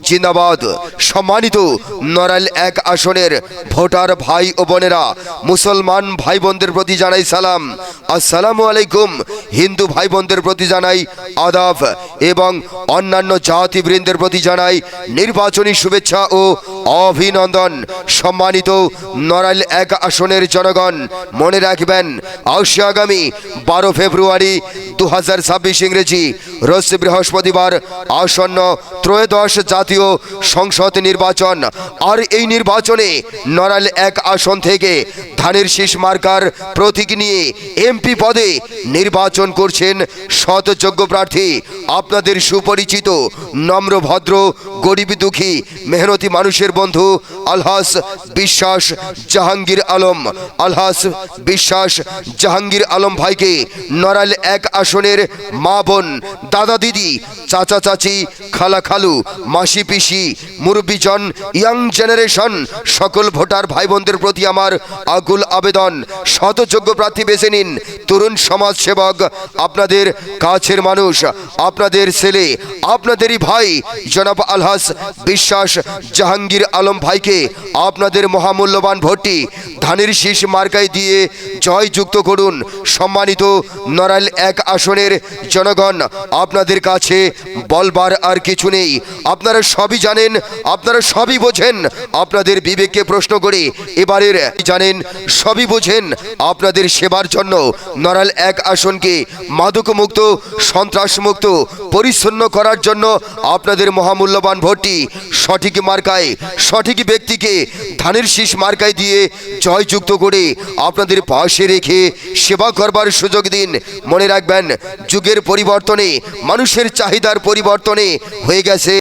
জিন্দাবাদ। সম্মানিত নড়াইল এক আসনের ভোটার ভাই ও বোনেরা, মুসলমান ভাই বোনদের প্রতি জানাই সালাম, আসসালামু আলাইকুম। হিন্দু ভাই বোনদের প্রতি জানাই আদাব এবং অন্যান্য জাতিবৃন্দের প্রতি জানাই নির্বাচনী শুভেচ্ছা ও অভিনন্দন। সম্মানিত নড়াইল এক আসনের জনগণ, মনে রাখবেন আসছে আগামী 12 ফেব্রুয়ারি 2026 ইংরেজি রোজ বৃহস্পতিবার আসন্ন ত্রয়োদশ জাতীয় সংসদ নির্বাচন। আর এই নির্বাচনে নড়াইল এক আসন থেকে ধানের শীষ মার্কার প্রতীক নিয়ে এমপি পদে নির্বাচন করছেন সৎ যোগ্য প্রার্থী, আপনাদের সুপরিচিত নম্র ভদ্র গরিব দুঃখী মেহনতি মানুষের বন্ধু আলহাস বিশ্বাস জাহাঙ্গীর আলম। আলহাস বিশ্বাস জাহাঙ্গীর আলম ভাইকে নড়াইল এক আসনের মা বোন, দাদা দিদি, চাচা চাচি, খালা খালু, মাসি পিসি, মুরব্বীজন, ইয়াং জেনারেশন সকল ভোটার ভাই বোনদের প্রতি আমার আকুল আবেদন, শতযোগ্য প্রার্থী বেছে নিন। তরুণ সমাজ সেবক, আপনাদের কাছের মানুষ, আপনাদের ছেলে, আপনাদেরই ভাই জনাব আলহাস বিশ্বাস জাহাঙ্গীর আলম ভাইকে আপনাদের মহামূল্যবান ভোটটি ধানের শীষ মার্কায় দিয়ে জয়যুক্ত করুন। সম্মানিত নড়াইল এক আসনের জনগণ, আপনাদের কাছে বলবার আর কিছু নেই। আপনারা সবই জানেন, আপনারা সবই বোঝেন। আপনাদের বিবেককে প্রশ্ন করে এবারের জানেন, সবই বোঝেন। আপনাদের সেবার জন্য নড়াইল এক আসনকে মাদক মুক্ত, সন্ত্রাস মুক্ত, পরিচ্ছন্ন করার জন্য আপনাদের মহামূল্যবান ভোটটি সঠিক মার্কায়, সঠিক ব্যক্তিকে ধানের শীষ মার্কায় দিয়ে জয়যুক্ত করে আপনাদের পাশে রেখে সেবা করবার সুযোগ দিন। মনে রাখবেন, যুগের পরিবর্তনে, মানুষের চাহিদার পরিবর্তনে হয়ে গেছে